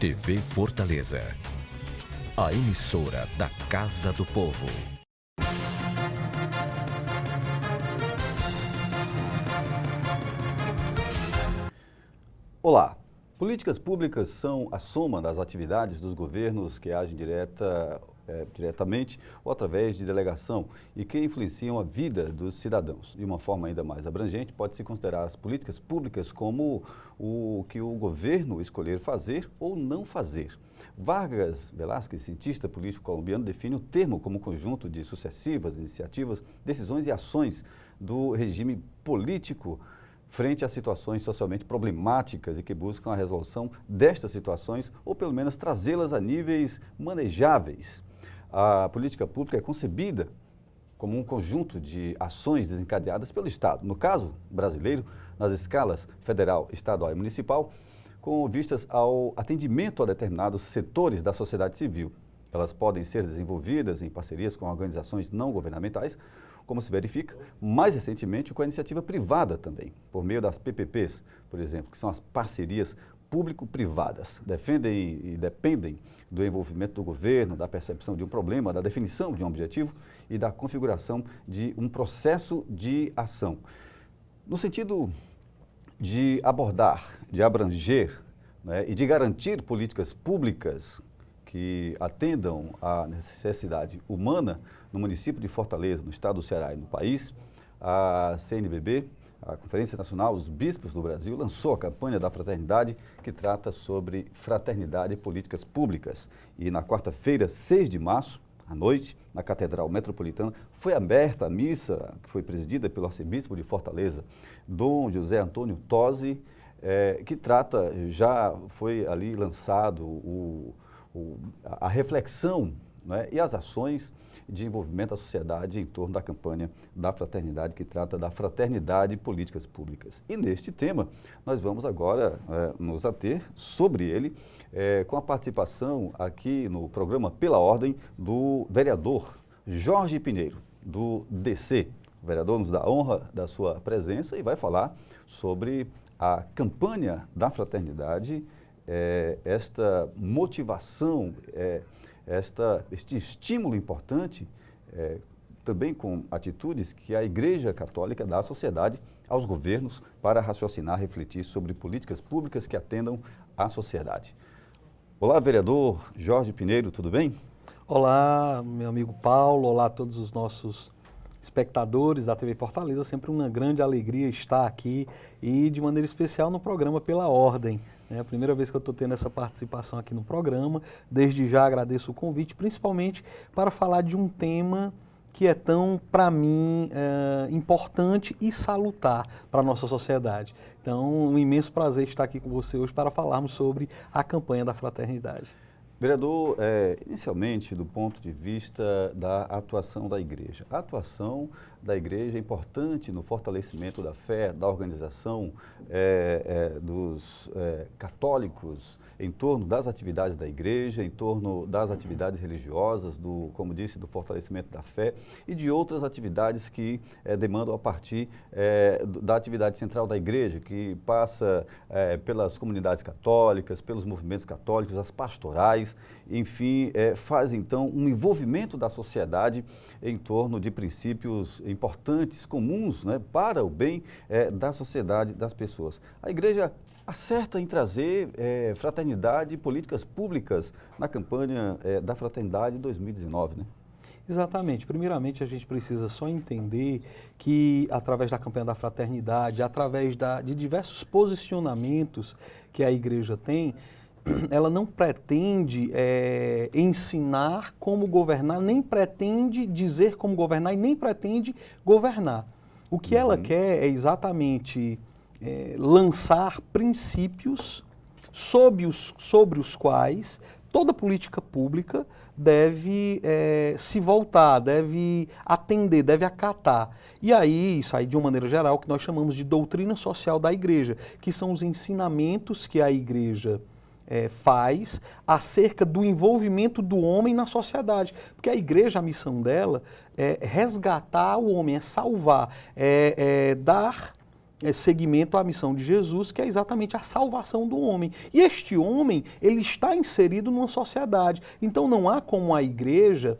TV Fortaleza, a emissora da Casa do Povo. Olá! Políticas públicas são a soma das atividades dos governos que agem diretamente ou através de delegação e que influenciam a vida dos cidadãos. De uma forma ainda mais abrangente, pode-se considerar as políticas públicas como o que o governo escolher fazer ou não fazer. Vargas Velasquez, cientista político colombiano, define o termo como conjunto de sucessivas iniciativas, decisões e ações do regime político frente a situações socialmente problemáticas e que buscam a resolução destas situações ou pelo menos trazê-las a níveis manejáveis. A política pública é concebida como um conjunto de ações desencadeadas pelo Estado, no caso brasileiro, nas escalas federal, estadual e municipal, com vistas ao atendimento a determinados setores da sociedade civil. Elas podem ser desenvolvidas em parcerias com organizações não governamentais, como se verifica, mais recentemente com a iniciativa privada também, por meio das PPPs, por exemplo, que são as parcerias público-privadas. Defendem e dependem do envolvimento do governo, da percepção de um problema, da definição de um objetivo e da configuração de um processo de ação. No sentido de abordar, de abranger, né, e de garantir políticas públicas que atendam à necessidade humana no município de Fortaleza, no estado do Ceará e no país, a CNBB, a Conferência Nacional dos Bispos do Brasil, lançou a campanha da fraternidade que trata sobre fraternidade e políticas públicas. E na quarta-feira, 6 de março, à noite, na Catedral Metropolitana, foi aberta a missa que foi presidida pelo arcebispo de Fortaleza, Dom José Antônio Tosi, que trata, já foi ali lançado a reflexão, né, e as ações de envolvimento da sociedade em torno da campanha da fraternidade, que trata da fraternidade e políticas públicas. E neste tema, nós vamos agora nos ater sobre ele, com a participação aqui no programa Pela Ordem do vereador Jorge Pinheiro, do DC. O vereador nos dá a honra da sua presença e vai falar sobre a campanha da fraternidade, esta motivação, este estímulo importante, também com atitudes que a Igreja Católica dá à sociedade, aos governos, para raciocinar, refletir sobre políticas públicas que atendam à sociedade. Olá, vereador Jorge Pinheiro, tudo bem? Olá, meu amigo Paulo, olá a todos os nossos espectadores da TV Fortaleza, sempre uma grande alegria estar aqui e de maneira especial no programa Pela Ordem. É a primeira vez que eu estou tendo essa participação aqui no programa, desde já agradeço o convite, principalmente para falar de um tema que é tão, para mim, importante e salutar para a nossa sociedade. Então, um imenso prazer estar aqui com você hoje para falarmos sobre a campanha da fraternidade. Vereador, inicialmente do ponto de vista da atuação da igreja. A atuação da igreja é importante no fortalecimento da fé, da organização dos católicos em torno das atividades da igreja, em torno das atividades religiosas, como disse, do fortalecimento da fé e de outras atividades que demandam a partir da atividade central da igreja, que passa pelas comunidades católicas, pelos movimentos católicos, as pastorais, enfim, faz então um envolvimento da sociedade em torno de princípios importantes, comuns, né, para o bem da sociedade, das pessoas. A igreja acerta em trazer fraternidade e políticas públicas na campanha da Fraternidade 2019, né? Exatamente. Primeiramente, a gente precisa só entender que, através da campanha da fraternidade, através de diversos posicionamentos que a igreja tem, ela não pretende ensinar como governar, nem pretende dizer como governar e nem pretende governar. O que ela quer é exatamente lançar princípios sobre os quais toda política pública deve se voltar, deve atender, deve acatar. E aí, isso aí de uma maneira geral, o que nós chamamos de doutrina social da igreja, que são os ensinamentos que a igreja faz acerca do envolvimento do homem na sociedade. Porque a igreja, a missão dela é resgatar o homem, é salvar, é dar seguimento à missão de Jesus, que é exatamente a salvação do homem. E este homem, ele está inserido numa sociedade. Então não há como a igreja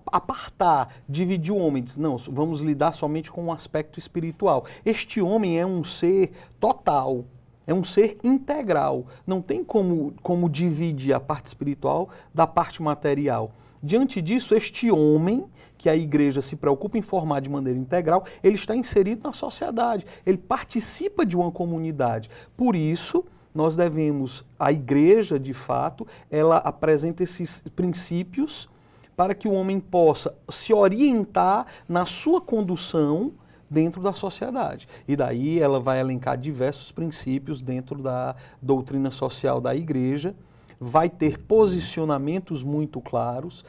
apartar, dividir o homem, diz, não, vamos lidar somente com um aspecto espiritual. Este homem é um ser total, é um ser integral. Não tem como dividir a parte espiritual da parte material. Diante disso, este homem, que a igreja se preocupa em formar de maneira integral, ele está inserido na sociedade, ele participa de uma comunidade. Por isso, nós devemos, a igreja, de fato, ela apresenta esses princípios para que o homem possa se orientar na sua condução dentro da sociedade. E daí ela vai elencar diversos princípios dentro da doutrina social da igreja, vai ter posicionamentos muito claros,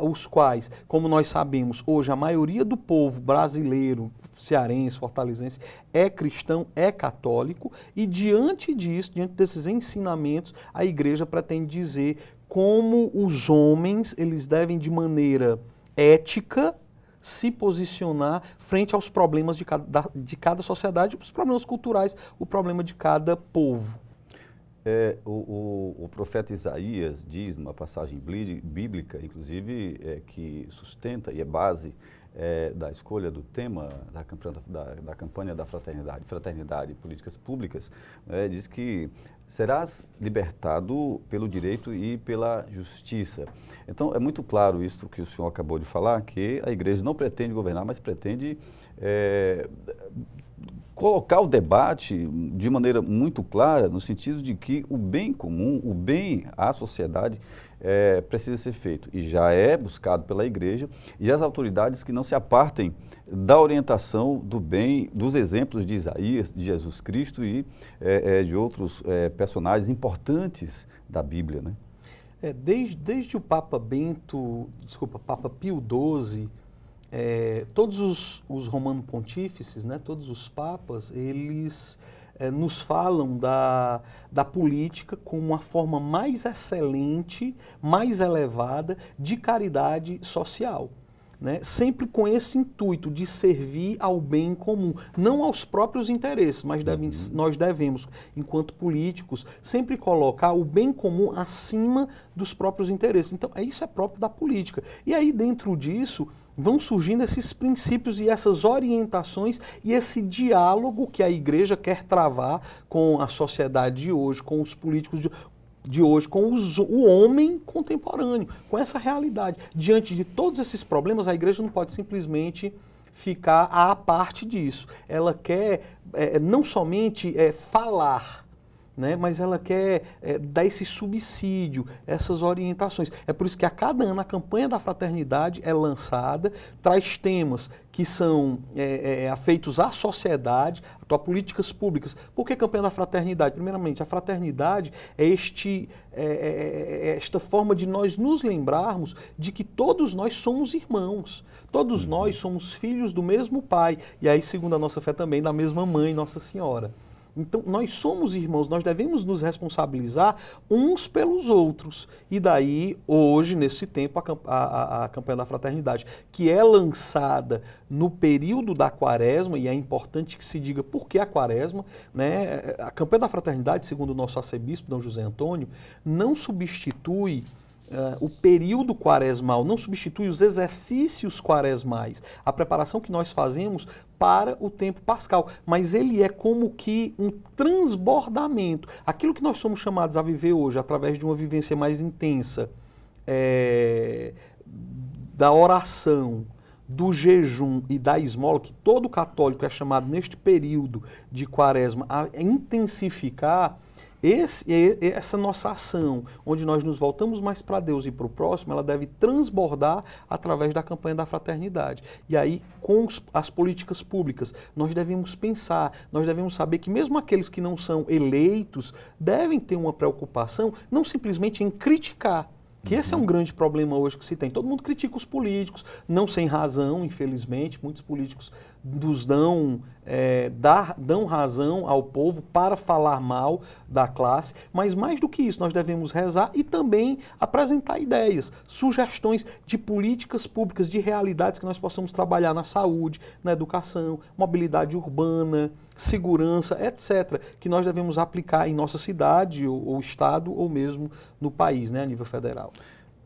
os quais, como nós sabemos, hoje a maioria do povo brasileiro, cearense, fortalezense, é cristão, é católico, e diante disso, diante desses ensinamentos, a igreja pretende dizer como os homens, eles devem de maneira ética se posicionar frente aos problemas de cada sociedade, os problemas culturais, o problema de cada povo. O profeta Isaías diz, numa passagem bíblica, inclusive, que sustenta e é base da escolha do tema da campanha da fraternidade e políticas públicas, diz que serás libertado pelo direito e pela justiça. Então, é muito claro isso que o senhor acabou de falar, que a igreja não pretende governar, mas pretende colocar o debate de maneira muito clara, no sentido de que o bem comum, o bem à sociedade precisa ser feito e já é buscado pela igreja, e as autoridades que não se apartem da orientação do bem, dos exemplos de Isaías, de Jesus Cristo e de outros personagens importantes da Bíblia, né? Desde o Papa Pio XII, todos os romano-pontífices, né, todos os papas, eles nos falam da política como uma forma mais excelente, mais elevada de caridade social. Né? Sempre com esse intuito de servir ao bem comum, não aos próprios interesses, mas nós devemos, enquanto políticos, sempre colocar o bem comum acima dos próprios interesses. Então, isso é próprio da política. E aí, dentro disso, vão surgindo esses princípios e essas orientações e esse diálogo que a igreja quer travar com a sociedade de hoje, com os políticos de hoje, com o homem contemporâneo, com essa realidade. Diante de todos esses problemas, a igreja não pode simplesmente ficar à parte disso. Ela quer não somente falar, né, mas ela quer dar esse subsídio, essas orientações. É por isso que a cada ano a campanha da fraternidade é lançada, traz temas que são afeitos à sociedade, a políticas públicas. Por que a campanha da fraternidade? Primeiramente, a fraternidade é esta forma de nós nos lembrarmos de que todos nós somos irmãos, todos nós somos filhos do mesmo Pai, e aí, segundo a nossa fé também, da mesma Mãe, Nossa Senhora. Então, nós somos irmãos, nós devemos nos responsabilizar uns pelos outros. E daí, hoje, nesse tempo, a campanha da fraternidade, que é lançada no período da quaresma, e é importante que se diga por que a quaresma, né? A campanha da fraternidade, segundo o nosso arcebispo, D. José Antônio, não substitui o período quaresmal, não substitui os exercícios quaresmais, a preparação que nós fazemos para o tempo pascal, mas ele é como que um transbordamento, aquilo que nós somos chamados a viver hoje, através de uma vivência mais intensa, da oração, do jejum e da esmola, que todo católico é chamado neste período de quaresma a intensificar. Essa nossa ação, onde nós nos voltamos mais para Deus e para o próximo, ela deve transbordar através da campanha da fraternidade. E aí, com as políticas públicas, nós devemos pensar, nós devemos saber que mesmo aqueles que não são eleitos devem ter uma preocupação, não simplesmente em criticar, que esse é um grande problema hoje que se tem. Todo mundo critica os políticos, não sem razão, infelizmente. Muitos políticos nos dão razão ao povo para falar mal da classe, mas mais do que isso, nós devemos rezar e também apresentar ideias, sugestões de políticas públicas, de realidades que nós possamos trabalhar na saúde, na educação, mobilidade urbana, segurança, etc., que nós devemos aplicar em nossa cidade, ou estado, ou mesmo no país, né, a nível federal.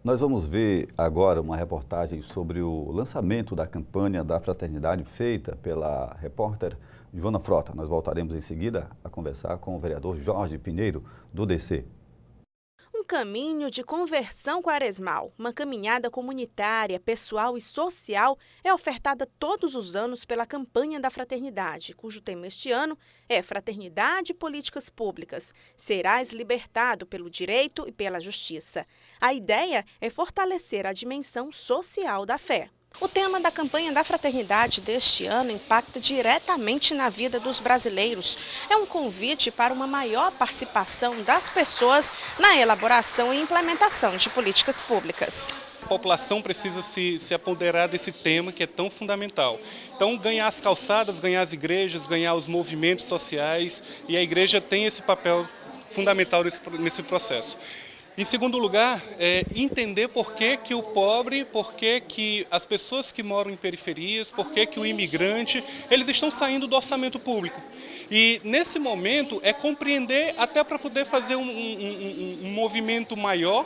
Nós vamos ver agora uma reportagem sobre o lançamento da campanha da fraternidade feita pela repórter Joana Frota. Nós voltaremos em seguida a conversar com o vereador Jorge Pinheiro, do DC. Um caminho de conversão quaresmal, uma caminhada comunitária, pessoal e social é ofertada todos os anos pela Campanha da Fraternidade, cujo tema este ano é Fraternidade e Políticas Públicas. Serás libertado pelo direito e pela justiça. A ideia é fortalecer a dimensão social da fé. O tema da campanha da fraternidade deste ano impacta diretamente na vida dos brasileiros. É um convite para uma maior participação das pessoas na elaboração e implementação de políticas públicas. A população precisa se apoderar desse tema que é tão fundamental. Então, ganhar as calçadas, ganhar as igrejas, ganhar os movimentos sociais, e a igreja tem esse papel fundamental nesse processo. Em segundo lugar, entender por que o pobre, por que as pessoas que moram em periferias, por que o imigrante, eles estão saindo do orçamento público. E nesse momento é compreender até para poder fazer um movimento maior,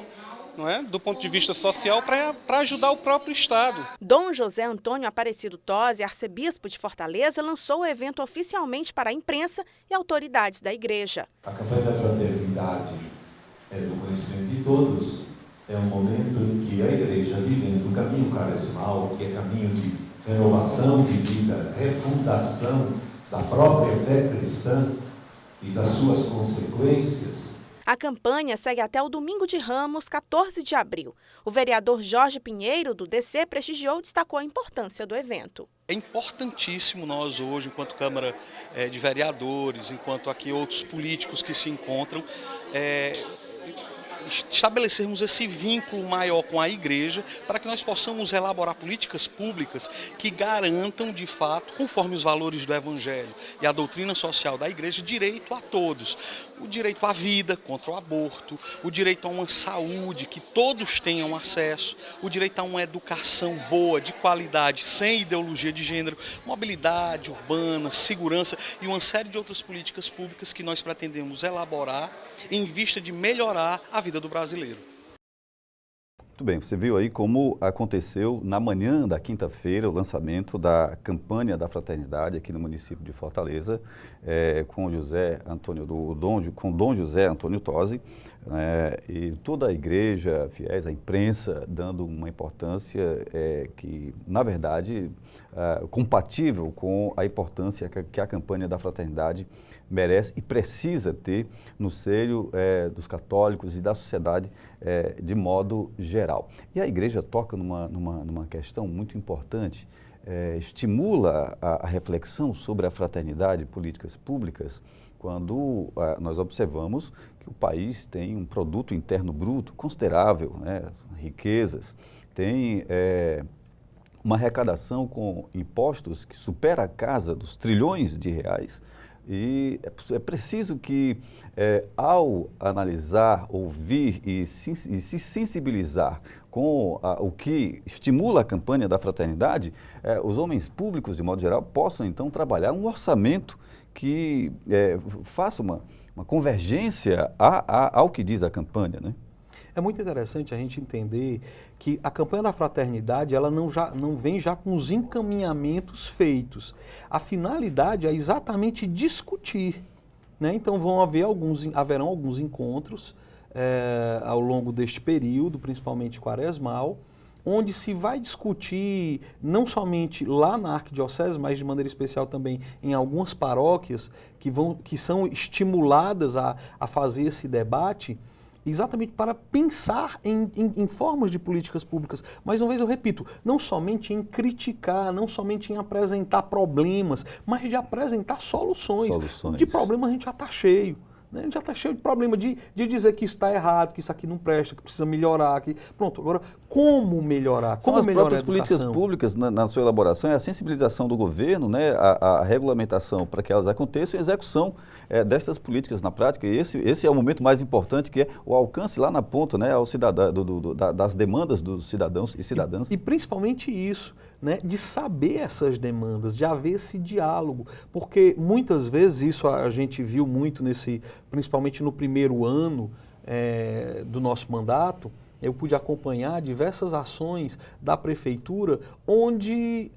não é? Do ponto de vista social, para ajudar o próprio Estado. Dom José Antônio Aparecido Tosi, arcebispo de Fortaleza, lançou o evento oficialmente para a imprensa e autoridades da igreja. A campanha da fraternidade do conhecimento de todos, é um momento em que a igreja, vivendo um caminho quaresmal, que é caminho de renovação de vida, refundação da própria fé cristã e das suas consequências. A campanha segue até o domingo de Ramos, 14 de abril. O vereador Jorge Pinheiro, do DC, prestigiou e destacou a importância do evento. É importantíssimo nós hoje, enquanto Câmara de Vereadores, enquanto aqui outros políticos que se encontram, estabelecermos esse vínculo maior com a igreja para que nós possamos elaborar políticas públicas que garantam, de fato, conforme os valores do Evangelho e a doutrina social da igreja, direito a todos. O direito à vida contra o aborto, o direito a uma saúde que todos tenham acesso, o direito a uma educação boa, de qualidade, sem ideologia de gênero, mobilidade urbana, segurança e uma série de outras políticas públicas que nós pretendemos elaborar em vista de melhorar a vida do brasileiro. Muito bem, você viu aí como aconteceu na manhã da quinta-feira o lançamento da campanha da fraternidade aqui no município de Fortaleza, com Dom José Antônio Tosi, e toda a igreja, fiéis, a imprensa, dando uma importância que, na verdade, compatível com a importância que a campanha da fraternidade merece e precisa ter no seio dos católicos e da sociedade de modo geral. E a igreja toca numa questão muito importante, estimula a reflexão sobre a fraternidade e políticas públicas quando nós observamos que o país tem um produto interno bruto considerável, né, riquezas, tem uma arrecadação com impostos que supera a casa dos trilhões de reais. E é preciso que, ao analisar, ouvir e se sensibilizar com o que estimula a campanha da fraternidade, os homens públicos, de modo geral, possam, então, trabalhar um orçamento que faça uma convergência ao que diz a campanha, né? É muito interessante a gente entender que a campanha da fraternidade ela não vem já com os encaminhamentos feitos. A finalidade é exatamente discutir, né? Então haverão alguns encontros ao longo deste período, principalmente quaresmal, onde se vai discutir não somente lá na arquidiocese, mas de maneira especial também em algumas paróquias que são estimuladas a fazer esse debate, exatamente para pensar em formas de políticas públicas. Mais uma vez eu repito, não somente em criticar, não somente em apresentar problemas, mas de apresentar soluções. De problema a gente já está cheio. A gente já está cheio de problema de dizer que isso está errado, que isso aqui não presta, que precisa melhorar. Pronto, agora como melhorar, São como as melhorar próprias a educação. políticas públicas na sua elaboração, é a sensibilização do governo, né, a regulamentação para que elas aconteçam e a execução destas políticas na prática. E esse é o momento mais importante, que é o alcance lá na ponta, né, ao cidadão, das demandas dos cidadãos e cidadãs. E principalmente isso, né, de saber essas demandas, de haver esse diálogo, porque muitas vezes isso a gente viu muito principalmente no primeiro ano do nosso mandato. Eu pude acompanhar diversas ações da prefeitura onde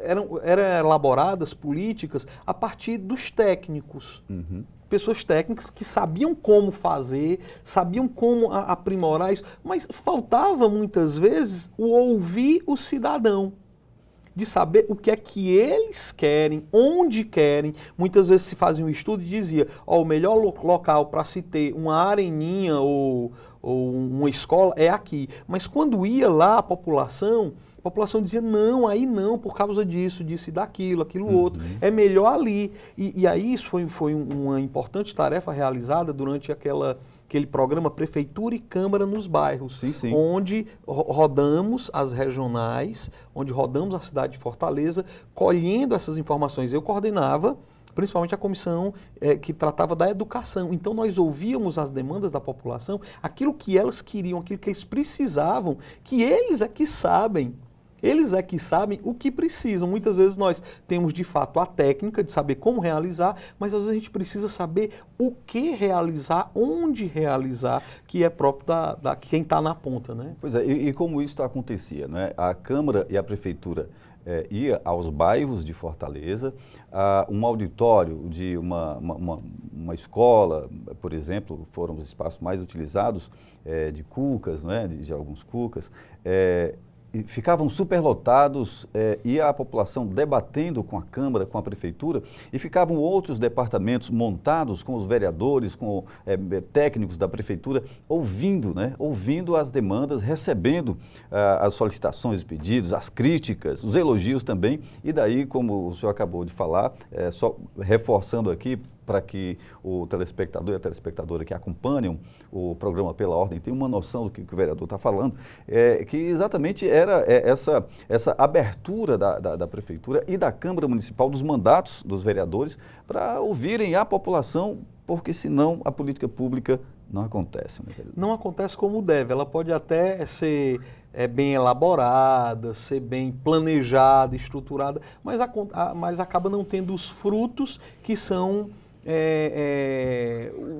eram elaboradas políticas a partir dos técnicos. Uhum. Pessoas técnicas que sabiam como fazer, sabiam como aprimorar isso, mas faltava muitas vezes o ouvir o cidadão, de saber o que é que eles querem, onde querem. Muitas vezes se fazia um estudo e dizia, o melhor local para se ter uma areninha ou uma escola é aqui. Mas quando ia lá a população dizia, não, aí não, por causa disso e daquilo, aquilo outro, é melhor ali. E aí isso foi uma importante tarefa realizada durante aquele programa Prefeitura e Câmara nos Bairros, Sim. onde rodamos as regionais, onde rodamos a cidade de Fortaleza, colhendo essas informações. Eu coordenava principalmente a comissão que tratava da educação. Então nós ouvíamos as demandas da população, aquilo que elas queriam, aquilo que eles precisavam, que eles é que sabem. Eles é que sabem o que precisam. Muitas vezes nós temos de fato a técnica de saber como realizar, mas às vezes a gente precisa saber o que realizar, onde realizar, que é próprio da quem está na ponta, né? Pois é, e como isso acontecia, né? A Câmara e a Prefeitura ia aos bairros de Fortaleza, um auditório de uma escola, por exemplo, foram os espaços mais utilizados, de cucas, né? de alguns cucas, e ficavam superlotados, ia a população debatendo com a Câmara, com a Prefeitura, e ficavam outros departamentos montados com os vereadores, com técnicos da Prefeitura, ouvindo as demandas, recebendo as solicitações, os pedidos, as críticas, os elogios também, e daí, como o senhor acabou de falar, só reforçando aqui, para que o telespectador e a telespectadora que acompanham o programa Pela Ordem tenham uma noção do que o vereador está falando, que exatamente era essa abertura da Prefeitura e da Câmara Municipal, dos mandatos dos vereadores, para ouvirem a população, porque senão a política pública não acontece. Não acontece como deve. Ela pode até ser bem elaborada, ser bem planejada, estruturada, mas acaba não tendo os frutos que são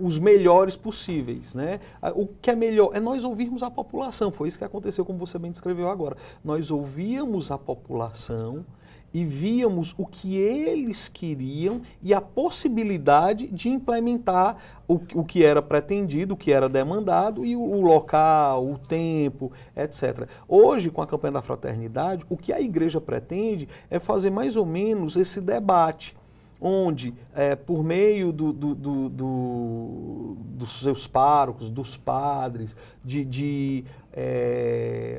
os melhores possíveis, né? O que é melhor é nós ouvirmos a população. Foi isso que aconteceu, como você bem descreveu agora. Nós ouvíamos a população e víamos o que eles queriam e a possibilidade de implementar o que era pretendido, o que era demandado, e o local, o tempo, etc. Hoje, com a campanha da fraternidade, o que a igreja pretende é fazer mais ou menos esse debate, onde, por meio dos seus párocos, dos padres, de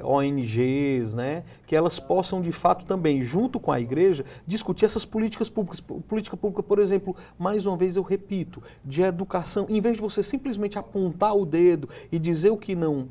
ONGs, né, que elas possam, de fato, também, junto com a igreja, discutir essas políticas públicas. Política pública, por exemplo, mais uma vez eu repito, de educação. Em vez de você simplesmente apontar o dedo e dizer o que não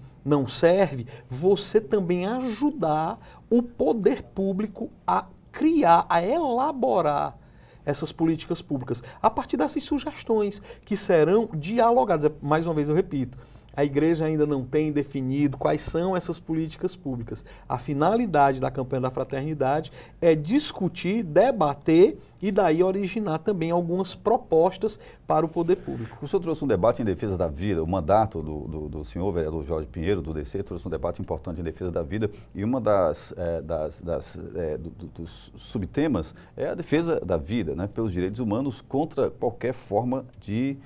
serve, você também ajudar o poder público a criar, a elaborar essas políticas públicas, a partir dessas sugestões que serão dialogadas. Mais uma vez eu repito, a igreja ainda não tem definido quais são essas políticas públicas. A finalidade da campanha da fraternidade é discutir, debater e daí originar também algumas propostas para o poder público. O senhor trouxe um debate em defesa da vida, o mandato do senhor vereador Jorge Pinheiro, do DC, trouxe um debate importante em defesa da vida, e uma dos subtemas é a defesa da vida, né, pelos direitos humanos, contra qualquer forma de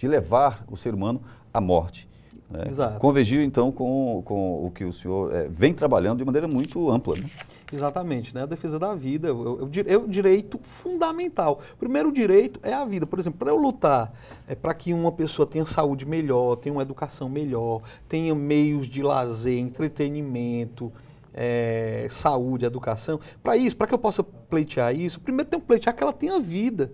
levar o ser humano à morte. Exato. Convergiu, então, com o que o senhor vem trabalhando de maneira muito ampla, né? Exatamente, né? A defesa da vida é o direito fundamental. O primeiro direito é a vida. Por exemplo, para eu lutar para que uma pessoa tenha saúde melhor, tenha uma educação melhor, tenha meios de lazer, entretenimento, saúde, educação, para que eu possa pleitear isso, primeiro tem que pleitear que ela tenha vida.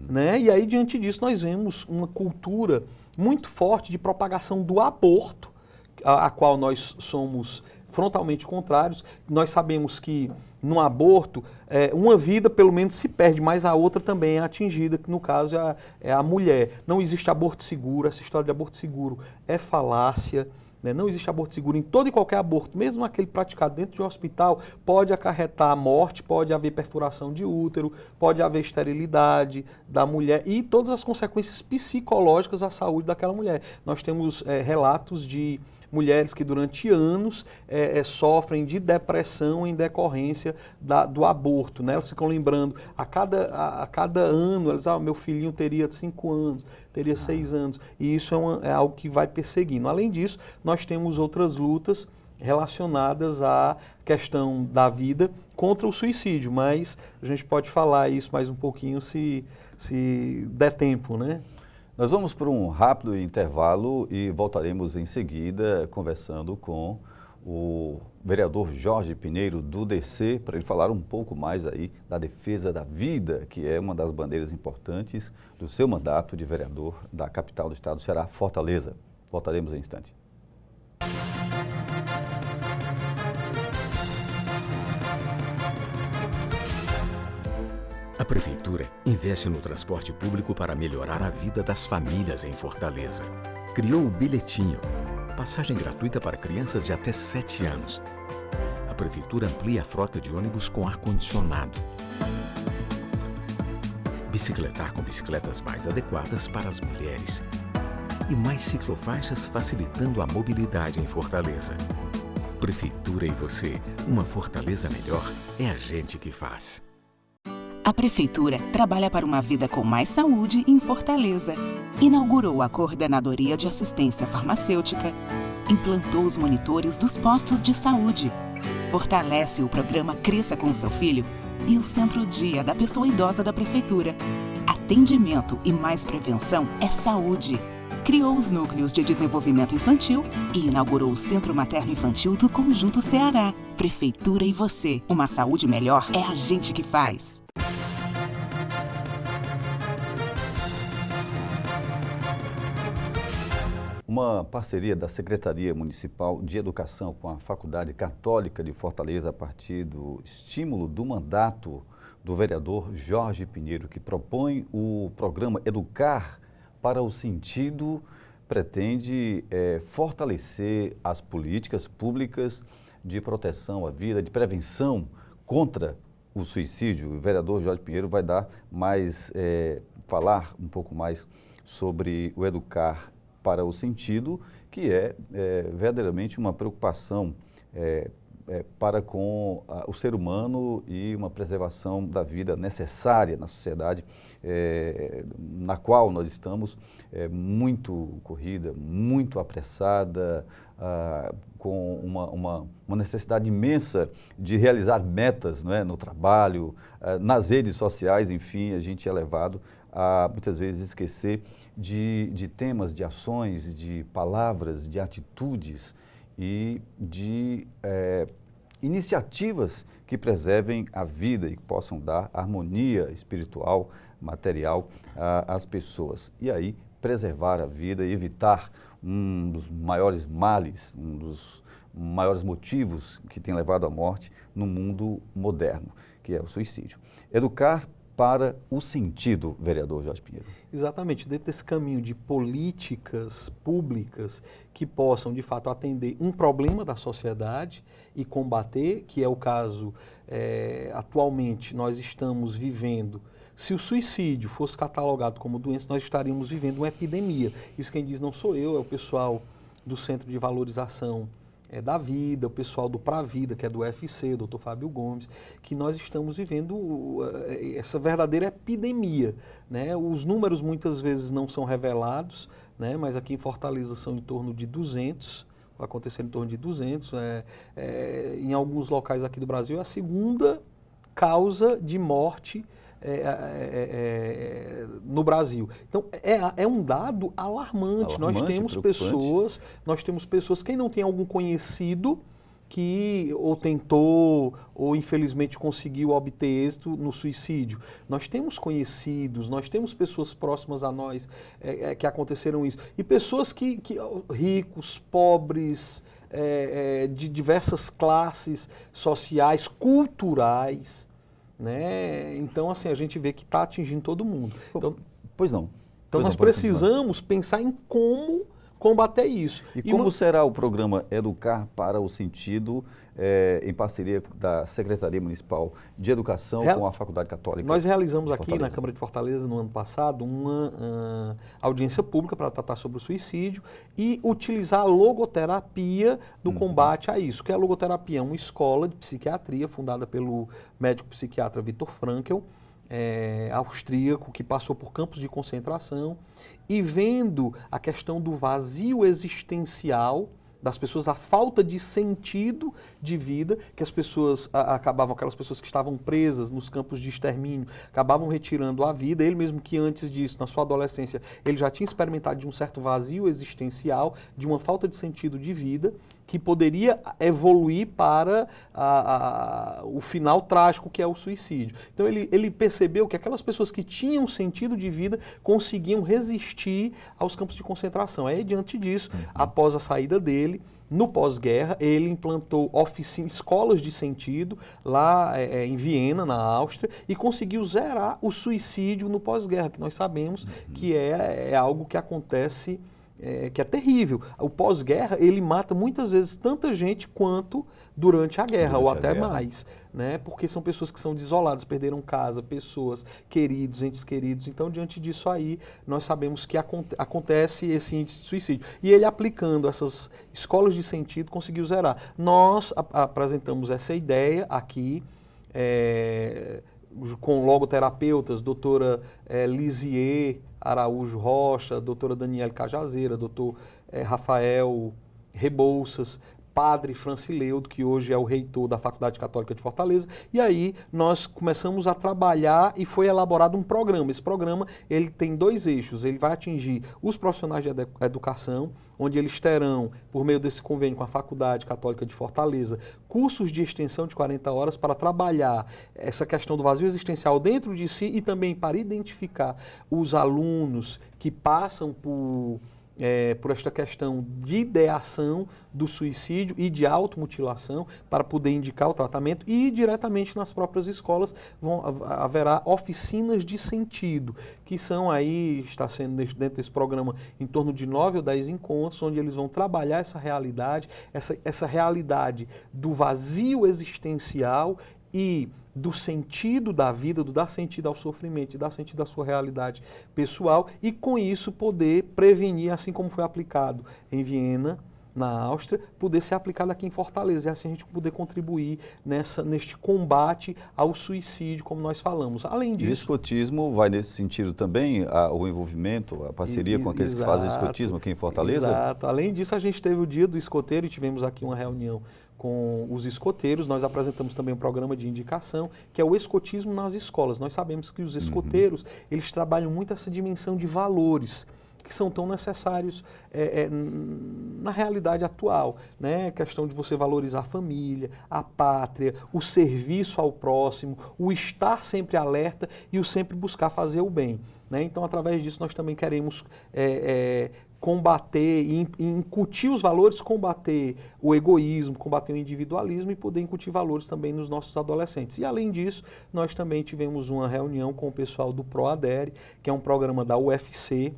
Né? E aí, diante disso, nós vemos uma cultura muito forte de propagação do aborto, a qual nós somos frontalmente contrários. Nós sabemos que no aborto, uma vida pelo menos se perde, mas a outra também é atingida, que no caso é a mulher. Não existe aborto seguro, essa história de aborto seguro é falácia. Não existe aborto seguro em todo e qualquer aborto, mesmo aquele praticado dentro de um hospital, pode acarretar a morte, pode haver perfuração de útero, pode haver esterilidade da mulher e todas as consequências psicológicas à saúde daquela mulher. Nós temos relatos de mulheres que durante anos sofrem de depressão em decorrência do aborto, né? Elas ficam lembrando, a cada ano, elas, meu filhinho teria 5 anos, teria 6 anos, e isso é algo que vai perseguindo. Além disso, nós temos outras lutas relacionadas à questão da vida contra o suicídio, mas a gente pode falar isso mais um pouquinho se der tempo, né? Nós vamos para um rápido intervalo e voltaremos em seguida conversando com o vereador Jorge Pinheiro, do DC, para ele falar um pouco mais aí da defesa da vida, que é uma das bandeiras importantes do seu mandato de vereador da capital do estado do Ceará, Fortaleza. Voltaremos em instante. A Prefeitura investe no transporte público para melhorar a vida das famílias em Fortaleza. Criou o Bilhetinho, passagem gratuita para crianças de até 7 anos. A Prefeitura amplia a frota de ônibus com ar-condicionado. Bicicletar com bicicletas mais adequadas para as mulheres. E mais ciclofaixas facilitando a mobilidade em Fortaleza. Prefeitura e você, uma Fortaleza melhor é a gente que faz. A Prefeitura trabalha para uma vida com mais saúde em Fortaleza. Inaugurou a Coordenadoria de Assistência Farmacêutica, implantou os monitores dos postos de saúde, fortalece o programa Cresça com seu Filho e o Centro Dia da Pessoa Idosa da Prefeitura. Atendimento e mais prevenção é saúde. Criou os núcleos de desenvolvimento infantil e inaugurou o Centro Materno Infantil do Conjunto Ceará. Prefeitura e você, uma saúde melhor é a gente que faz. Uma parceria da Secretaria Municipal de Educação com a Faculdade Católica de Fortaleza, a partir do estímulo do mandato do vereador Jorge Pinheiro, que propõe o programa Educar para o Sentido, pretende fortalecer as políticas públicas de proteção à vida, de prevenção contra o suicídio. O vereador Jorge Pinheiro vai falar um pouco mais sobre o Educar para o Sentido, que é verdadeiramente uma preocupação para com o ser humano e uma preservação da vida necessária na sociedade, na qual nós estamos muito corrida, muito apressada, com uma necessidade imensa de realizar metas, não é, no trabalho, nas redes sociais, enfim, a gente é levado a muitas vezes esquecer de temas, de ações, de palavras, de atitudes e de iniciativas que preservem a vida e que possam dar harmonia espiritual, material às pessoas. E aí, preservar a vida e evitar um dos maiores males, um dos maiores motivos que tem levado à morte no mundo moderno, que é o suicídio. Educar para o sentido, vereador Jorge Pinheiro. Exatamente, dentro desse caminho de políticas públicas que possam, de fato, atender um problema da sociedade e combater, que é o caso, atualmente, nós estamos vivendo. Se o suicídio fosse catalogado como doença, nós estaríamos vivendo uma epidemia. Isso quem diz não sou eu, é o pessoal do Centro de Valorização da Vida, o pessoal do Pra Vida, que é do UFC, o Dr. Fábio Gomes, que nós estamos vivendo essa verdadeira epidemia, né? Os números muitas vezes não são revelados, né? Mas aqui em Fortaleza são em torno de 200, vai acontecer em torno de 200, em alguns locais aqui do Brasil é a segunda causa de morte no Brasil. Então, é um dado alarmante. Nós temos pessoas, quem não tem algum conhecido, que ou tentou ou infelizmente conseguiu obter êxito no suicídio. Nós temos conhecidos, nós temos pessoas próximas a nós que aconteceram isso. E pessoas que ricos, pobres, de diversas classes sociais, culturais, né? Então, assim, a gente vê que está atingindo todo mundo. Pois não. Então, nós precisamos pensar em como combater isso. E como será o programa Educar para o Sentido, em parceria da Secretaria Municipal de Educação com a Faculdade Católica? Nós realizamos aqui na Câmara de Fortaleza, no ano passado, uma audiência pública para tratar sobre o suicídio e utilizar a logoterapia do combate a isso. Que a logoterapia é uma escola de psiquiatria fundada pelo médico psiquiatra Viktor Frankl, austríaco, que passou por campos de concentração e vendo a questão do vazio existencial das pessoas, a falta de sentido de vida, que as pessoas aquelas pessoas que estavam presas nos campos de extermínio, acabavam retirando a vida. Ele mesmo que antes disso, na sua adolescência, ele já tinha experimentado de um certo vazio existencial, de uma falta de sentido de vida, que poderia evoluir para o final trágico, que é o suicídio. Então ele percebeu que aquelas pessoas que tinham sentido de vida conseguiam resistir aos campos de concentração. Aí, diante disso, após a saída dele, no pós-guerra, ele implantou escolas de sentido lá em Viena, na Áustria, e conseguiu zerar o suicídio no pós-guerra, que nós sabemos que é algo que acontece, que é terrível. O pós-guerra, ele mata muitas vezes tanta gente quanto durante a guerra, ou até mais, né? Porque são pessoas que são desoladas, perderam casa, pessoas, queridos, entes queridos. Então, diante disso aí, nós sabemos que acontece esse índice de suicídio. E ele, aplicando essas escolas de sentido, conseguiu zerar. Nós apresentamos essa ideia aqui, com logoterapeutas, doutora Lisier Araújo Rocha, doutora Daniele Cajazeira, doutor Rafael Rebouças, padre Francileudo, que hoje é o reitor da Faculdade Católica de Fortaleza, e aí nós começamos a trabalhar e foi elaborado um programa. Esse programa, ele tem 2 eixos, ele vai atingir os profissionais de educação, onde eles terão, por meio desse convênio com a Faculdade Católica de Fortaleza, cursos de extensão de 40 horas para trabalhar essa questão do vazio existencial dentro de si e também para identificar os alunos que passam por esta questão de ideação do suicídio e de automutilação, para poder indicar o tratamento, e diretamente nas próprias escolas haverá oficinas de sentido, que são aí, está sendo dentro desse programa, em torno de 9 ou 10 encontros, onde eles vão trabalhar essa realidade do vazio existencial e do sentido da vida, do dar sentido ao sofrimento, de dar sentido à sua realidade pessoal, e com isso poder prevenir, assim como foi aplicado em Viena, na Áustria, poder ser aplicado aqui em Fortaleza, e assim a gente poder contribuir neste combate ao suicídio, como nós falamos. Além disso... E o escotismo vai nesse sentido também, o envolvimento, a parceria com aqueles que fazem escotismo aqui em Fortaleza? Exato. Além disso, a gente teve o Dia do Escoteiro e tivemos aqui uma reunião com os escoteiros. Nós apresentamos também um programa de indicação, que é o escotismo nas escolas. Nós sabemos que os escoteiros, eles trabalham muito essa dimensão de valores, que são tão necessários na realidade atual, né? A questão de você valorizar a família, a pátria, o serviço ao próximo, o estar sempre alerta e o sempre buscar fazer o bem, né? Então, através disso, nós também queremos combater e incutir os valores, combater o egoísmo, combater o individualismo e poder incutir valores também nos nossos adolescentes. E além disso, nós também tivemos uma reunião com o pessoal do ProAdere, que é um programa da UFC,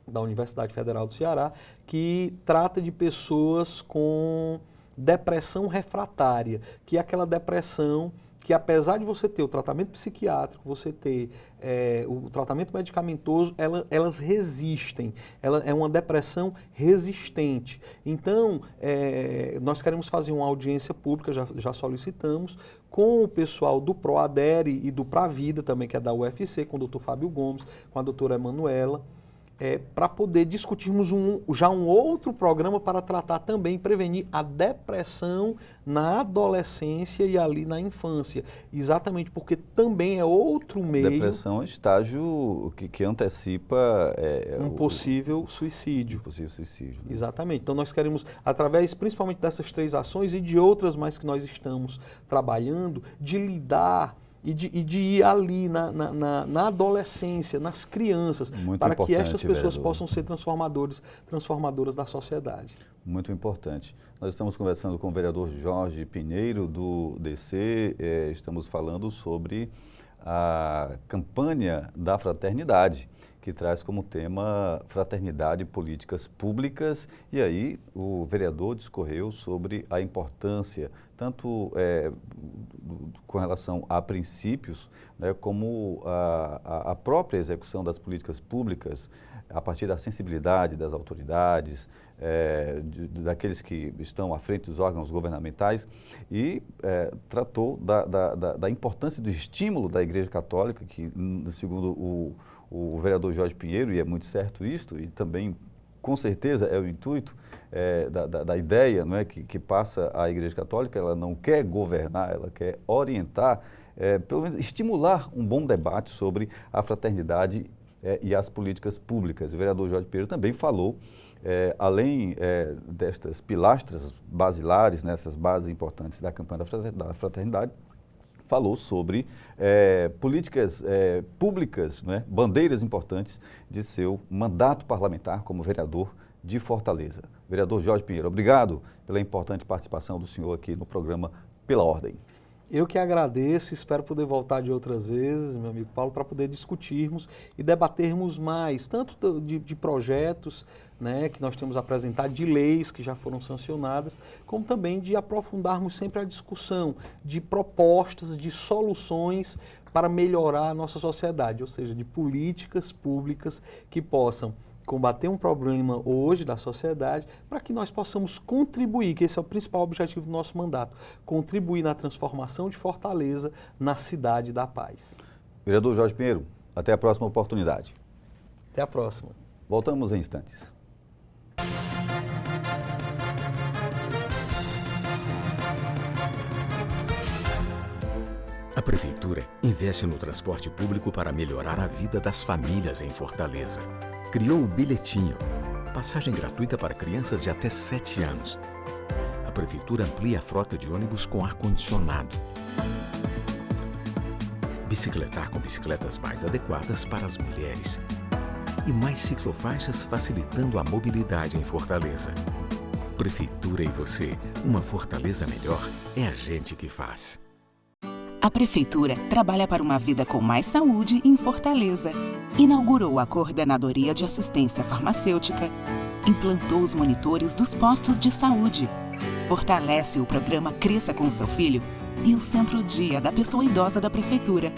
da Universidade Federal do Ceará, que trata de pessoas com depressão refratária, que é aquela depressão que, apesar de você ter o tratamento psiquiátrico, você ter o tratamento medicamentoso, elas resistem. Ela é uma depressão resistente. Então, nós queremos fazer uma audiência pública, já solicitamos, com o pessoal do ProAdere e do Pravida também, que é da UFC, com o Dr. Fábio Gomes, com a doutora Emanuela, para poder discutirmos já um outro programa para tratar também, prevenir a depressão na adolescência e ali na infância. Exatamente porque também é outro meio... Depressão é um estágio que antecipa... um possível suicídio. Possível suicídio. Né? Exatamente. Então nós queremos, através principalmente dessas 3 ações e de outras mais que nós estamos trabalhando, de lidar e de ir ali na adolescência, nas crianças, Muito para que estas pessoas vereador. possam ser transformadoras da sociedade. Muito importante. Nós estamos conversando com o vereador Jorge Pinheiro, do DC, estamos falando sobre a campanha da fraternidade, que traz como tema fraternidade e políticas públicas, e aí o vereador discorreu sobre a importância, tanto com relação a princípios, né, como a própria execução das políticas públicas, a partir da sensibilidade das autoridades, daqueles que estão à frente dos órgãos governamentais, e tratou da importância do estímulo da Igreja Católica, que, segundo o vereador Jorge Pinheiro, e é muito certo isto, e também, com certeza, é o intuito da ideia, não é, que passa a Igreja Católica. Ela não quer governar, ela quer orientar, pelo menos estimular um bom debate sobre a fraternidade e as políticas públicas. O vereador Jorge Pinheiro também falou, além destas pilastras basilares, nessas bases importantes da campanha da fraternidade, falou sobre políticas públicas, né, bandeiras importantes de seu mandato parlamentar como vereador de Fortaleza. Vereador Jorge Pinheiro, obrigado pela importante participação do senhor aqui no programa Pela Ordem. Eu que agradeço, espero poder voltar de outras vezes, meu amigo Paulo, para poder discutirmos e debatermos mais, tanto de projetos, né, que nós temos apresentado, de leis que já foram sancionadas, como também de aprofundarmos sempre a discussão de propostas, de soluções para melhorar a nossa sociedade, ou seja, de políticas públicas que possam combater um problema hoje da sociedade, para que nós possamos contribuir, que esse é o principal objetivo do nosso mandato, contribuir na transformação de Fortaleza na cidade da paz. Vereador Jorge Pinheiro, até a próxima oportunidade. Até a próxima. Voltamos em instantes. A Prefeitura investe no transporte público para melhorar a vida das famílias em Fortaleza. Criou o Bilhetinho, passagem gratuita para crianças de até 7 anos. A Prefeitura amplia a frota de ônibus com ar-condicionado. Bicicletar com bicicletas mais adequadas para as mulheres. E mais ciclofaixas facilitando a mobilidade em Fortaleza. Prefeitura e você, uma Fortaleza melhor é a gente que faz. A Prefeitura trabalha para uma vida com mais saúde em Fortaleza. Inaugurou a Coordenadoria de Assistência Farmacêutica, implantou os monitores dos postos de saúde, fortalece o programa Cresça com seu Filho e o Centro Dia da Pessoa Idosa da Prefeitura.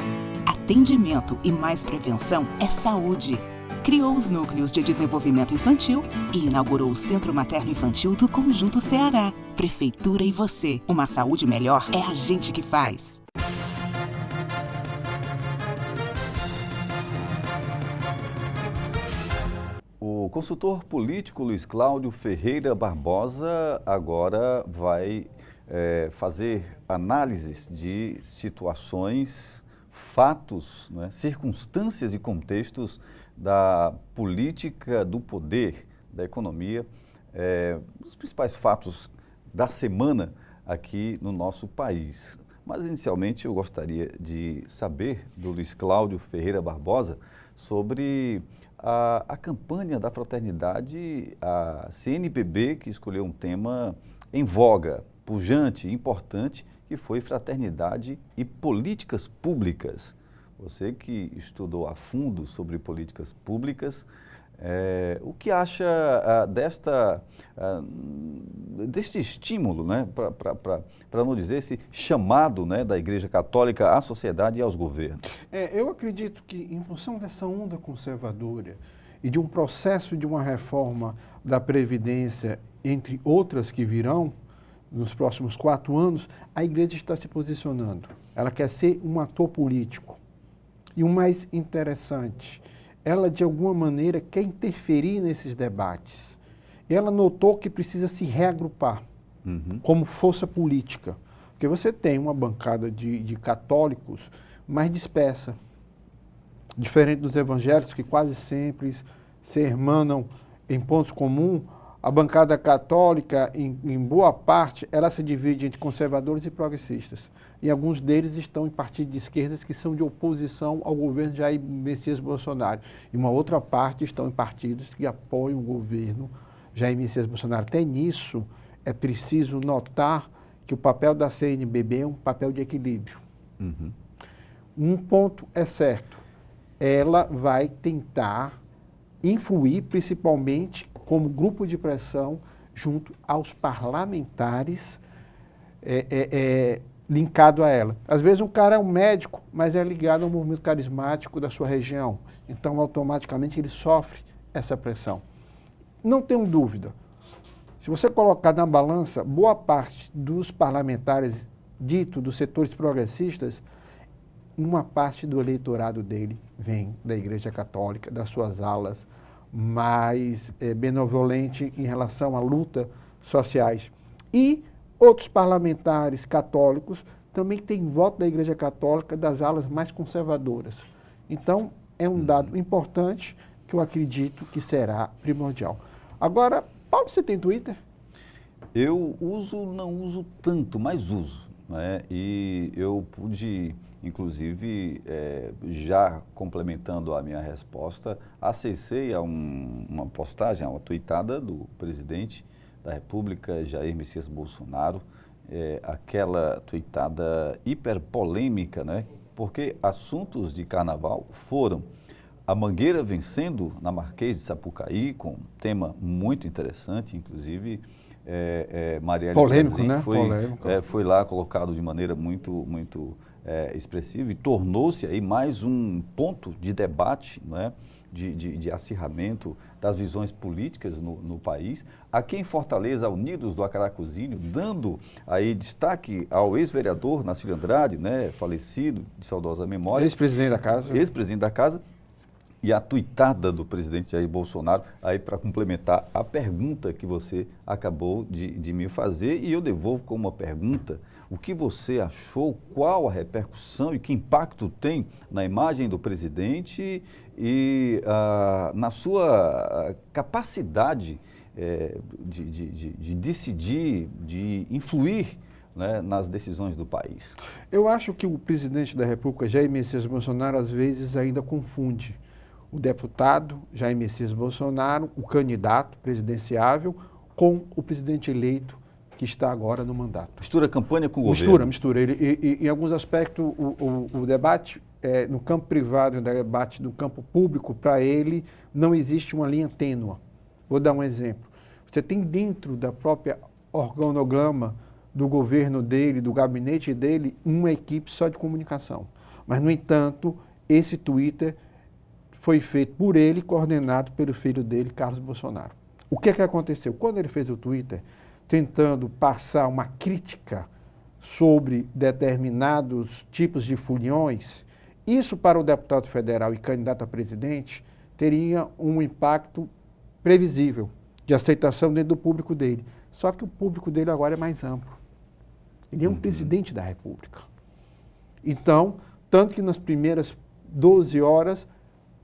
Atendimento e mais prevenção é saúde. Criou os núcleos de desenvolvimento infantil e inaugurou o Centro Materno Infantil do Conjunto Ceará. Prefeitura e você, uma saúde melhor é a gente que faz. O consultor político Luiz Cláudio Ferreira Barbosa agora vai fazer análises de situações, fatos, né, circunstâncias e contextos da política, do poder, da economia, os principais fatos da semana aqui no nosso país. Mas, inicialmente, eu gostaria de saber do Luiz Cláudio Ferreira Barbosa sobre a campanha da fraternidade, a CNBB, que escolheu um tema em voga, pujante, importante, que foi fraternidade e políticas públicas. Você que estudou a fundo sobre políticas públicas, o que acha deste estímulo, né, para não dizer esse chamado, né, da Igreja Católica à sociedade e aos governos? Eu acredito que, em função dessa onda conservadora e de um processo de uma reforma da Previdência, entre outras que virão nos próximos 4 anos, a Igreja está se posicionando. Ela quer ser um ator político. E o mais interessante ela de alguma maneira quer interferir nesses debates. E ela notou que precisa se reagrupar como força política. Porque você tem uma bancada de católicos mais dispersa, diferente dos evangélicos que quase sempre se irmanam em pontos comuns. A bancada católica, em boa parte, ela se divide entre conservadores e progressistas. E alguns deles estão em partidos de esquerdas que são de oposição ao governo de Jair Messias Bolsonaro. E uma outra parte estão em partidos que apoiam o governo Jair Messias Bolsonaro. Até nisso, é preciso notar que o papel da CNBB é um papel de equilíbrio. Um ponto é certo, ela vai tentar influir, principalmente como grupo de pressão, junto aos parlamentares linkado a ela. Às vezes um cara é um médico, mas é ligado ao movimento carismático da sua região. Então, automaticamente, ele sofre essa pressão. Não tenho dúvida. Se você colocar na balança, boa parte dos parlamentares dito dos setores progressistas, uma parte do eleitorado dele vem da Igreja Católica, das suas alas mais benevolente em relação à luta sociais. E outros parlamentares católicos também têm voto da Igreja Católica das alas mais conservadoras. Então, é um dado importante que eu acredito que será primordial. Agora, Paulo, você tem Twitter? Eu não uso tanto, mas uso, né? E eu pude, inclusive, já complementando a minha resposta, acessei uma postagem, uma tweetada do presidente da República, Jair Messias Bolsonaro, aquela tweetada hiperpolêmica, né? Porque assuntos de carnaval foram a Mangueira vencendo na Marquês de Sapucaí, com um tema muito interessante, inclusive Marielle polêmico, Prezin, né? Foi lá colocado de maneira muito expressiva e tornou-se aí mais um ponto de debate, né? De acirramento das visões políticas no país. Aqui em Fortaleza, Unidos do Acaracuzinho, dando aí destaque ao ex-vereador Nacílio Andrade, né, falecido, de saudosa memória. Ex-presidente da casa. Ex-presidente da casa. E a tuitada do presidente Jair Bolsonaro, aí para complementar a pergunta que você acabou de me fazer, e eu devolvo como uma pergunta: o que você achou, qual a repercussão e que impacto tem na imagem do presidente e na sua capacidade de decidir, de influir, né, nas decisões do país? Eu acho que o presidente da República, Jair Messias Bolsonaro, às vezes ainda confunde o deputado Jair Messias Bolsonaro, o candidato presidenciável, com o presidente eleito que está agora no mandato. Mistura campanha com o governo. Mistura. Em alguns aspectos, o debate no campo privado e o debate no campo público, para ele, não existe uma linha tênue. Vou dar um exemplo. Você tem dentro da própria organograma do governo dele, do gabinete dele, uma equipe só de comunicação. Mas, no entanto, esse Twitter foi feito por ele, coordenado pelo filho dele, Carlos Bolsonaro. O que aconteceu? Quando ele fez o Twitter, tentando passar uma crítica sobre determinados tipos de foliões, isso para o deputado federal e candidato a presidente teria um impacto previsível de aceitação dentro do público dele. Só que o público dele agora é mais amplo. Ele é um presidente da República. Então, tanto que nas primeiras 12 horas,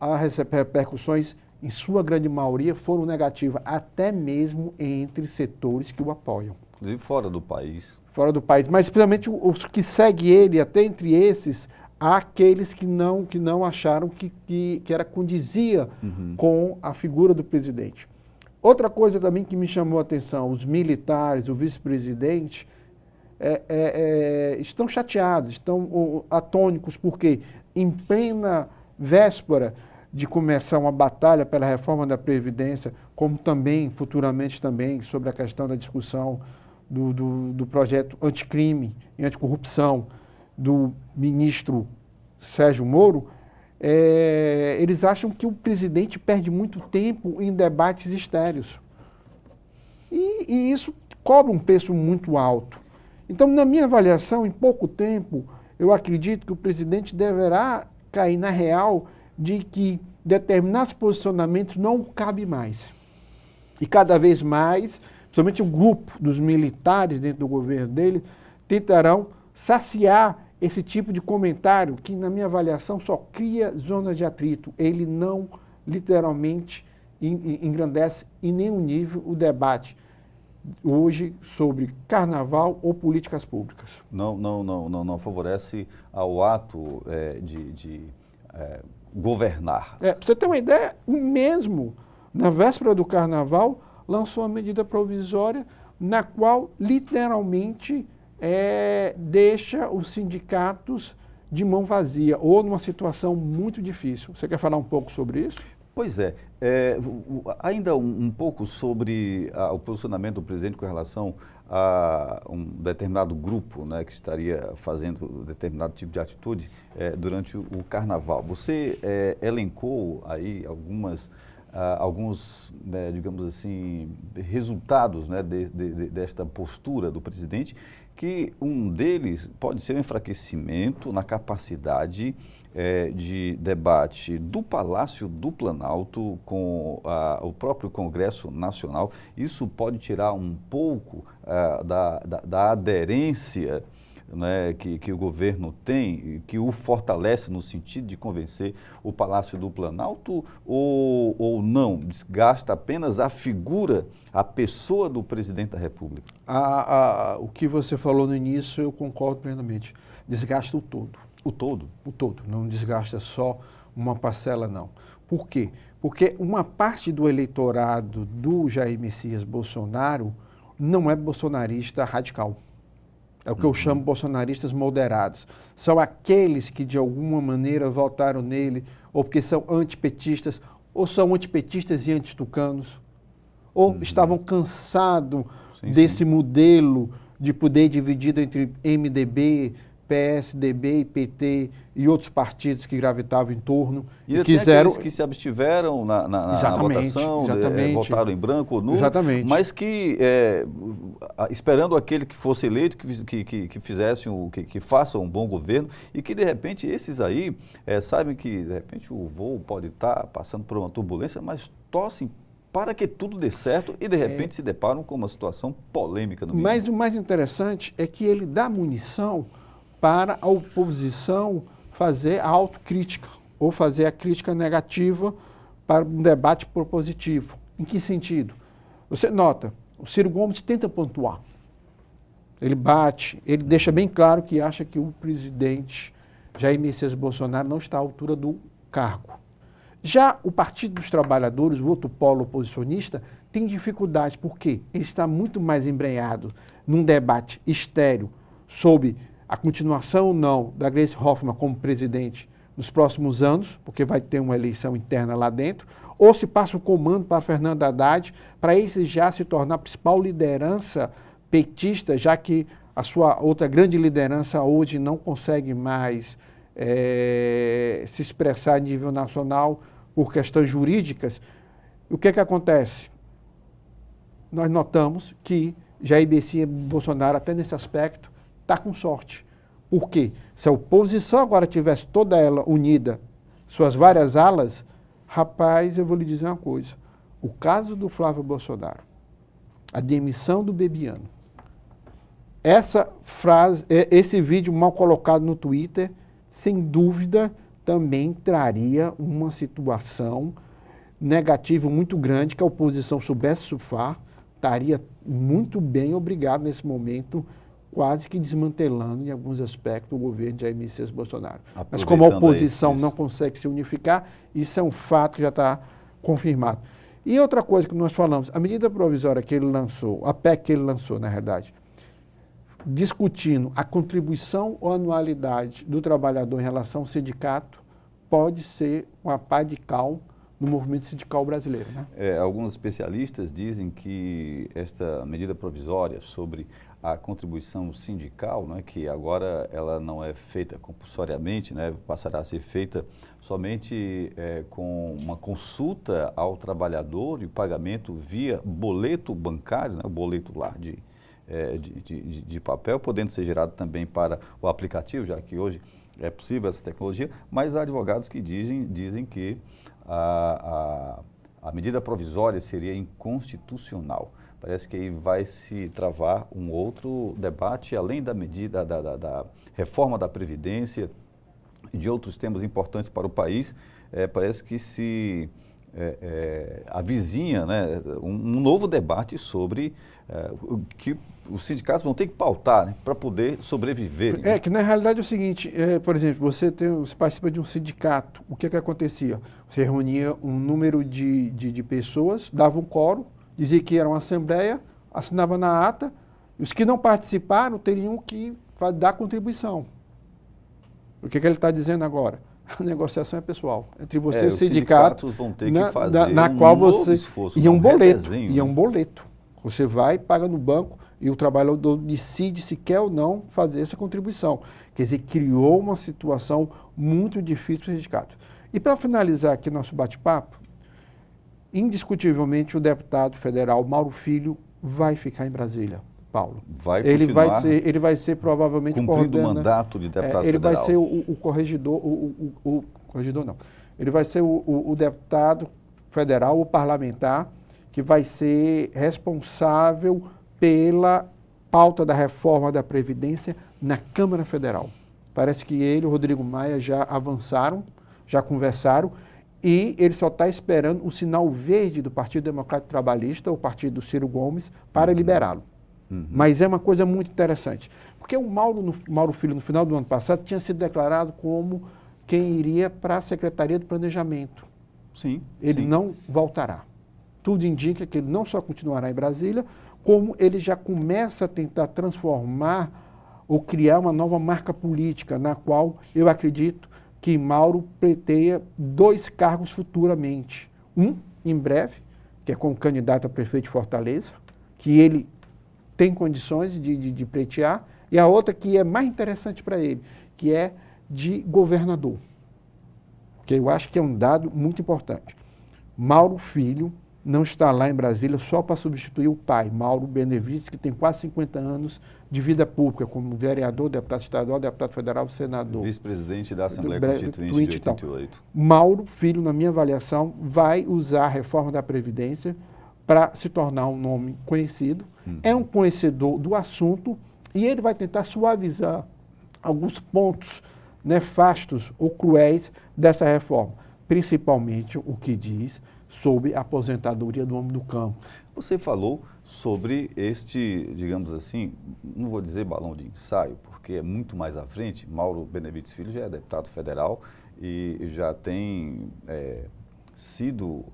as repercussões, em sua grande maioria, foram negativas, até mesmo entre setores que o apoiam. Inclusive fora do país. Fora do país, mas principalmente os que seguem ele, até entre esses, há aqueles que não acharam que condizia com a figura do presidente. Outra coisa também que me chamou a atenção, os militares, o vice-presidente, estão chateados, estão atônicos, porque em plena véspera de começar uma batalha pela reforma da Previdência, como também, futuramente também, sobre a questão da discussão do projeto anticrime e anticorrupção do ministro Sérgio Moro, eles acham que o presidente perde muito tempo em debates estéreos. E isso cobra um preço muito alto. Então, na minha avaliação, em pouco tempo, eu acredito que o presidente deverá cair na real de que determinados posicionamentos não cabe mais. E cada vez mais, principalmente o grupo dos militares dentro do governo dele, tentarão saciar esse tipo de comentário que, na minha avaliação, só cria zonas de atrito. Ele não, literalmente, engrandece em nenhum nível o debate hoje sobre carnaval ou políticas públicas. Não favorece ao ato de governar. Para você ter uma ideia, o mesmo, na véspera do carnaval, lançou uma medida provisória na qual, literalmente, deixa os sindicatos de mão vazia ou numa situação muito difícil. Você quer falar um pouco sobre isso? Pois é. Ainda um pouco sobre o posicionamento do presidente com relação a um determinado grupo, né, que estaria fazendo determinado tipo de atitude durante o carnaval. Você elencou aí alguns, né, digamos assim, resultados, né, desta postura do presidente, que um deles pode ser o enfraquecimento na capacidade de debate do Palácio do Planalto com o próprio Congresso Nacional. Isso pode tirar um pouco da aderência, né, que o governo tem, que o fortalece no sentido de convencer o Palácio do Planalto, ou não? Desgasta apenas a figura, a pessoa do presidente da República? O que você falou no início, eu concordo plenamente. Desgasta o todo. O todo? O todo. Não desgasta só uma parcela, não. Por quê? Porque uma parte do eleitorado do Jair Messias Bolsonaro não é bolsonarista radical. É o que eu chamo bolsonaristas moderados. São aqueles que, de alguma maneira, votaram nele, ou porque são antipetistas, ou são antipetistas e antitucanos, ou estavam cansados desse modelo de poder dividido entre MDB, PSDB e PT e outros partidos que gravitavam em torno. E quiseram que se abstiveram na votação, votaram em branco ou nulo, mas que, esperando aquele que fosse eleito, que faça um bom governo, e que, de repente, esses aí sabem que, de repente, o voo pode estar passando por uma turbulência, mas torcem para que tudo dê certo e, de repente, se deparam com uma situação polêmica no meio. Mas o mais interessante é que ele dá munição para a oposição fazer a autocrítica ou fazer a crítica negativa para um debate propositivo. Em que sentido? Você nota, o Ciro Gomes tenta pontuar. Ele bate, ele deixa bem claro que acha que o presidente Jair Messias Bolsonaro não está à altura do cargo. Já o Partido dos Trabalhadores, o outro polo oposicionista, tem dificuldade. Por quê? Ele está muito mais embrenhado num debate estéril sobre a continuação ou não da Gleisi Hoffmann como presidente nos próximos anos, porque vai ter uma eleição interna lá dentro, ou se passa o comando para Fernando Haddad, para esse já se tornar a principal liderança petista, já que a sua outra grande liderança hoje não consegue mais se expressar a nível nacional por questões jurídicas. O que acontece? Nós notamos que Jair Messias Bolsonaro, até nesse aspecto, está com sorte. Por quê? Se a oposição agora tivesse toda ela unida, suas várias alas, rapaz, eu vou lhe dizer uma coisa. O caso do Flávio Bolsonaro, a demissão do Bebiano, essa frase, esse vídeo mal colocado no Twitter, sem dúvida, também traria uma situação negativa muito grande que a oposição soubesse surfar, estaria muito bem obrigado nesse momento, quase que desmantelando em alguns aspectos o governo de Jair Messias Bolsonaro. Mas como a oposição não consegue se unificar, isso é um fato que já está confirmado. E outra coisa que nós falamos, a medida provisória que ele lançou, a PEC que ele lançou, na verdade, discutindo a contribuição ou anualidade do trabalhador em relação ao sindicato, pode ser uma pá de cal no movimento sindical brasileiro, né? Alguns especialistas dizem que esta medida provisória sobre a contribuição sindical, né, que agora ela não é feita compulsoriamente, né, passará a ser feita somente com uma consulta ao trabalhador e o pagamento via boleto bancário, né, o boleto lá de papel, podendo ser gerado também para o aplicativo, já que hoje é possível essa tecnologia, mas há advogados que dizem que a medida provisória seria inconstitucional. Parece que aí vai se travar um outro debate, além da medida da reforma da Previdência e de outros temas importantes para o país. Parece que se avizinha, né, um novo debate sobre o que os sindicatos vão ter que pautar, né, para poder sobreviver. Que na realidade é o seguinte, por exemplo, você participa de um sindicato, o que acontecia? Você reunia um número de pessoas, dava um quórum, dizia que era uma assembleia, assinava na ata, e os que não participaram teriam que dar contribuição. O que ele está dizendo agora? A negociação é pessoal, entre você e o sindicato, os sindicatos vão ter que fazer na qual você esforço, e um boleto. Você vai, paga no banco e o trabalhador decide se quer ou não fazer essa contribuição. Quer dizer, criou uma situação muito difícil para o sindicato. E para finalizar aqui nosso bate-papo, indiscutivelmente o deputado federal Mauro Filho vai ficar em Brasília, Paulo. Ele vai ser provavelmente cumprindo o mandato de deputado ele federal. Vai ser o corregedor, corregedor não. Ele vai ser o deputado federal, o parlamentar, que vai ser responsável pela pauta da reforma da Previdência na Câmara Federal. Parece que ele e o Rodrigo Maia já avançaram, já conversaram, e ele só está esperando o sinal verde do Partido Democrático Trabalhista, o partido do Ciro Gomes, para liberá-lo. Mas é uma coisa muito interessante, porque o Mauro Filho, no final do ano passado, tinha sido declarado como quem iria para a Secretaria do Planejamento. Sim. Ele não voltará. Tudo indica que ele não só continuará em Brasília, como ele já começa a tentar transformar ou criar uma nova marca política, na qual eu acredito que Mauro pleiteia 2 cargos futuramente. Um, em breve, que é como candidato a prefeito de Fortaleza, que ele tem condições de pleitear, e a outra que é mais interessante para ele, que é de governador. Que eu acho que é um dado muito importante. Mauro Filho não está lá em Brasília só para substituir o pai, Mauro Benevides, que tem quase 50 anos de vida pública, como vereador, deputado estadual, deputado federal, senador. Vice-presidente da Assembleia Constituinte de 88. Mauro Filho, na minha avaliação, vai usar a reforma da Previdência para se tornar um nome conhecido. É um conhecedor do assunto e ele vai tentar suavizar alguns pontos nefastos ou cruéis dessa reforma, principalmente o que diz sobre a aposentadoria do homem do campo. Você falou sobre este, digamos assim, não vou dizer balão de ensaio, porque é muito mais à frente. Mauro Benevides Filho já é deputado federal e já tem sido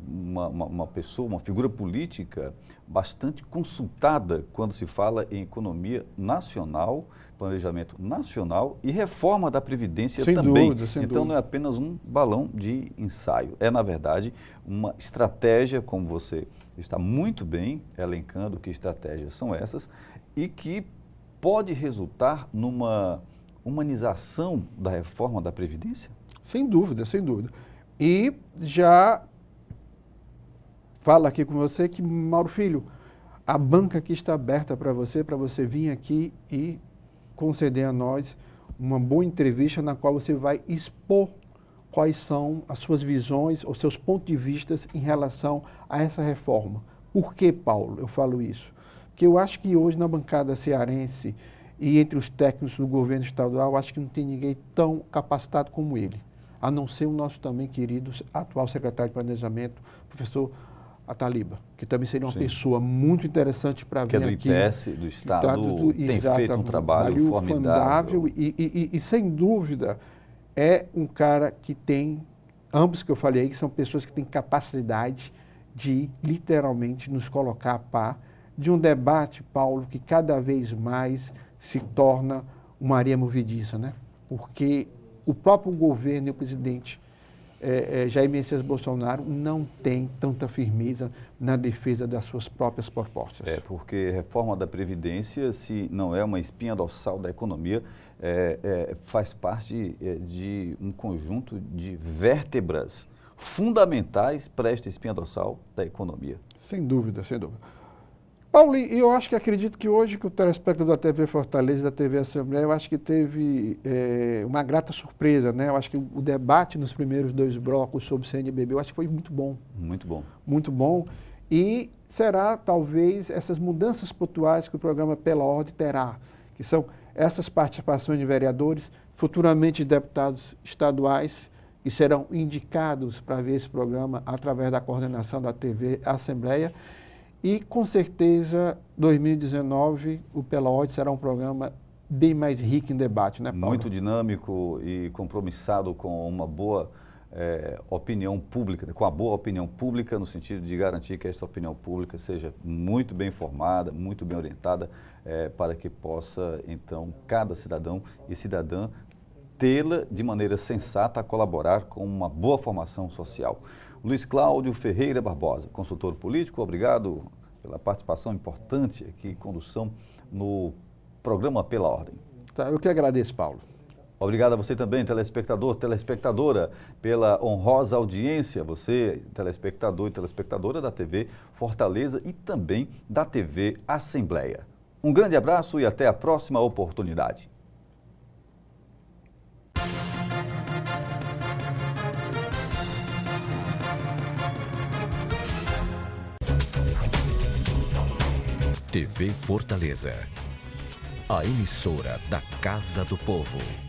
uma pessoa, uma figura política bastante consultada quando se fala em economia nacional, planejamento nacional e reforma da Previdência também. Então não é apenas um balão de ensaio, é na verdade uma estratégia, como você está muito bem elencando que estratégias são essas, e que pode resultar numa humanização da reforma da Previdência? Sem dúvida, sem dúvida. E já falo aqui com você que, Mauro Filho, a banca aqui está aberta para você vir aqui e conceder a nós uma boa entrevista na qual você vai expor quais são as suas visões, os seus pontos de vista em relação a essa reforma. Por que, Paulo, eu falo isso? Porque eu acho que hoje na bancada cearense e entre os técnicos do governo estadual, acho que não tem ninguém tão capacitado como ele, a não ser o nosso também querido atual secretário de Planejamento, professor Ataliba, que também seria uma pessoa muito interessante para vir aqui. Que é do IPS, do Estado, tem feito um trabalho formidável. E sem dúvida, é um cara que tem, ambos que eu falei aí, que são pessoas que têm capacidade de literalmente nos colocar a par de um debate, Paulo, que cada vez mais se torna uma areia movediça, né? Porque o próprio governo e o presidente Jair Messias Bolsonaro não tem tanta firmeza na defesa das suas próprias propostas. Porque reforma da Previdência, se não é uma espinha dorsal da economia, faz parte de um conjunto de vértebras fundamentais para esta espinha dorsal da economia. Sem dúvida, sem dúvida. Paulo, e eu acho que acredito que hoje que o telespectador da TV Fortaleza e da TV Assembleia, eu acho que teve uma grata surpresa, né? Eu acho que o debate nos primeiros 2 blocos sobre o CNBB, eu acho que foi muito bom. Muito bom. Muito bom. E será, talvez, essas mudanças pontuais que o programa Pela Ordem terá, que são essas participações de vereadores, futuramente deputados estaduais, que serão indicados para ver esse programa através da coordenação da TV Assembleia. E, com certeza, 2019, o Pela Ordem será um programa bem mais rico em debate, né, Paulo? Muito dinâmico e compromissado com uma boa opinião pública, com a boa opinião pública, no sentido de garantir que esta opinião pública seja muito bem informada, muito bem orientada, para que possa, então, cada cidadão e cidadã tê-la de maneira sensata a colaborar com uma boa formação social. Luiz Cláudio Ferreira Barbosa, consultor político, obrigado pela participação importante aqui, condução no programa Pela Ordem. Tá, eu que agradeço, Paulo. Obrigado a você também, telespectador, telespectadora, pela honrosa audiência, você, telespectador e telespectadora da TV Fortaleza e também da TV Assembleia. Um grande abraço e até a próxima oportunidade. TV Fortaleza, a emissora da Casa do Povo.